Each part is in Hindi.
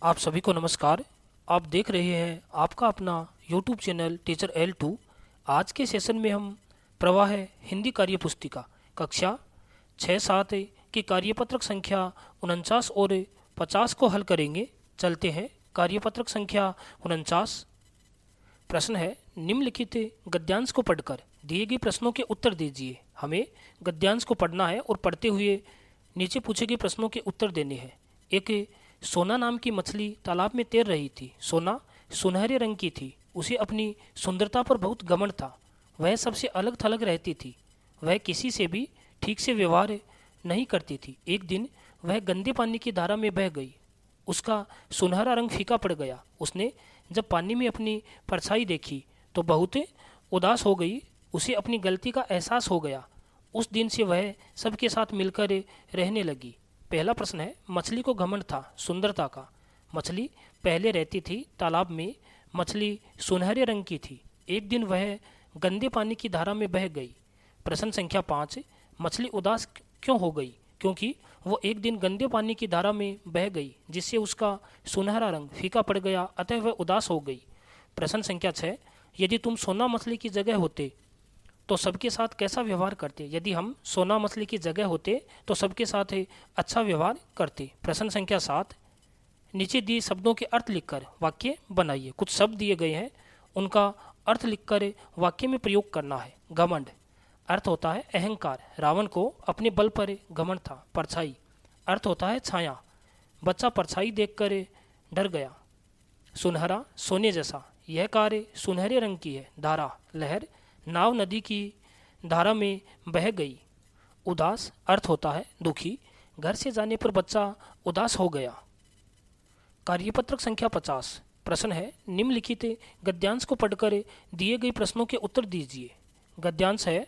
आप सभी को नमस्कार। आप देख रहे हैं आपका अपना YouTube चैनल टीचर L2। आज के सेशन में हम प्रवाह हिंदी कार्य पुस्तिका कक्षा 6-7 की कार्यपत्रक संख्या 49 और 50 को हल करेंगे। चलते हैं कार्यपत्रक संख्या 49। प्रश्न है, निम्नलिखित गद्यांश को पढ़कर दिए गए प्रश्नों के उत्तर दीजिए। हमें गद्यांश को पढ़ना है और पढ़ते हुए नीचे पूछे गए प्रश्नों के उत्तर देने हैं। एक सोना नाम की मछली तालाब में तैर रही थी। सोना सुनहरे रंग की थी। उसे अपनी सुंदरता पर बहुत घमंड था। वह सबसे अलग थलग रहती थी। वह किसी से भी ठीक से व्यवहार नहीं करती थी। एक दिन वह गंदे पानी की धारा में बह गई। उसका सुनहरा रंग फीका पड़ गया। उसने जब पानी में अपनी परछाई देखी तो बहुत उदास हो गई। उसे अपनी गलती का एहसास हो गया। उस दिन से वह सबके साथ मिलकर रहने लगी। पहला प्रश्न है, मछली को घमंड था सुंदरता का। मछली पहले रहती थी तालाब में। मछली सुनहरे रंग की थी। एक दिन वह गंदे पानी की धारा में बह गई। प्रश्न संख्या 5, मछली उदास क्यों हो गई? क्योंकि वो एक दिन गंदे पानी की धारा में बह गई जिससे उसका सुनहरा रंग फीका पड़ गया, अतः वह उदास हो गई। प्रश्न संख्या 6, यदि तुम सोना मछली की जगह होते तो सबके साथ कैसा व्यवहार करते? यदि हम सोना मछली की जगह होते तो सबके साथ अच्छा व्यवहार करते। प्रश्न संख्या 7, नीचे दिए शब्दों के अर्थ लिखकर वाक्य बनाइए। कुछ शब्द दिए गए हैं, उनका अर्थ लिखकर वाक्य में प्रयोग करना है। घमंड अर्थ होता है अहंकार। रावण को अपने बल पर घमंड था। परछाई अर्थ होता है छाया। बच्चा परछाई देखकर डर गया। सुनहरा सोने जैसा। यह कार सुनहरे रंग की है। धारा लहर। नाव नदी की धारा में बह गई। उदास अर्थ होता है दुखी। घर से जाने पर बच्चा उदास हो गया। कार्यपत्रक संख्या 50। प्रश्न है, निम्नलिखित गद्यांश को पढ़कर दिए गए प्रश्नों के उत्तर दीजिए। गद्यांश है,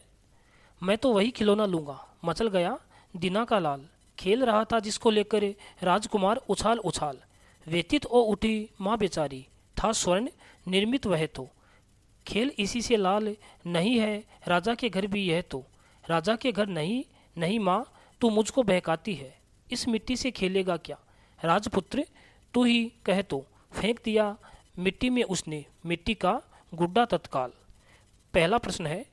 मैं तो वही खिलौना लूंगा। मचल गया दीना का लाल। खेल रहा था जिसको लेकर राजकुमार उछाल उछाल। व्यतीत ओ उठी माँ बेचारी। था स्वर्ण निर्मित वह तो। खेल इसी से लाल नहीं है राजा के घर भी यह तो। राजा के घर नहीं नहीं माँ, तू मुझको बहकाती है। इस मिट्टी से खेलेगा क्या? राजपुत्र तू ही कह तो। फेंक दिया मिट्टी में उसने मिट्टी का गुड्डा तत्काल। पहला प्रश्न है,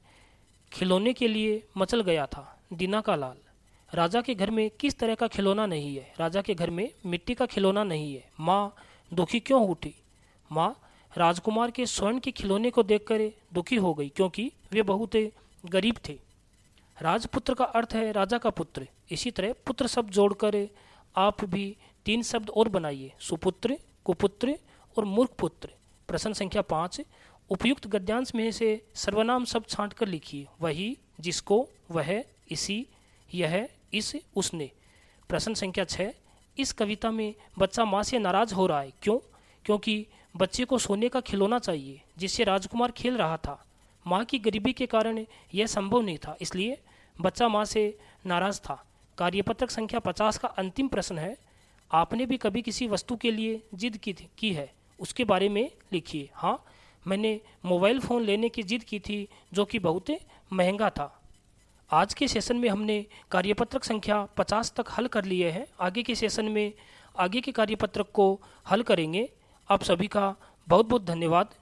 खिलौने के लिए मचल गया था दीना का लाल। राजा के घर में किस तरह का खिलौना नहीं है? राजा के घर में मिट्टी का खिलौना नहीं है। माँ दुखी क्यों उठी? माँ राजकुमार के स्वर्ण के खिलौने को देखकर दुखी हो गई क्योंकि वे बहुत गरीब थे। राजपुत्र का अर्थ है राजा का पुत्र। इसी तरह पुत्र शब्द जोड़कर आप भी 3 शब्द और बनाइए, सुपुत्र, कुपुत्र और मूर्ख पुत्र। प्रश्न संख्या 5, उपयुक्त गद्यांश में से सर्वनाम शब्द छांट कर लिखिए। वही, जिसको, वह, इसी, यह, इस, उसने। प्रश्न संख्या 6, इस कविता में बच्चा माँ से नाराज हो रहा है। क्यों? क्योंकि बच्चे को सोने का खिलौना चाहिए जिससे राजकुमार खेल रहा था। माँ की गरीबी के कारण यह संभव नहीं था, इसलिए बच्चा माँ से नाराज था। कार्यपत्रक संख्या 50 का अंतिम प्रश्न है, आपने भी कभी किसी वस्तु के लिए जिद की है, उसके बारे में लिखिए। हाँ, मैंने मोबाइल फ़ोन लेने की जिद की थी जो कि बहुत महंगा था। आज के सेशन में हमने कार्यपत्रक संख्या 50 तक हल कर लिए हैं। आगे के सेशन में आगे के कार्यपत्रक को हल करेंगे। आप सभी का बहुत बहुत धन्यवाद।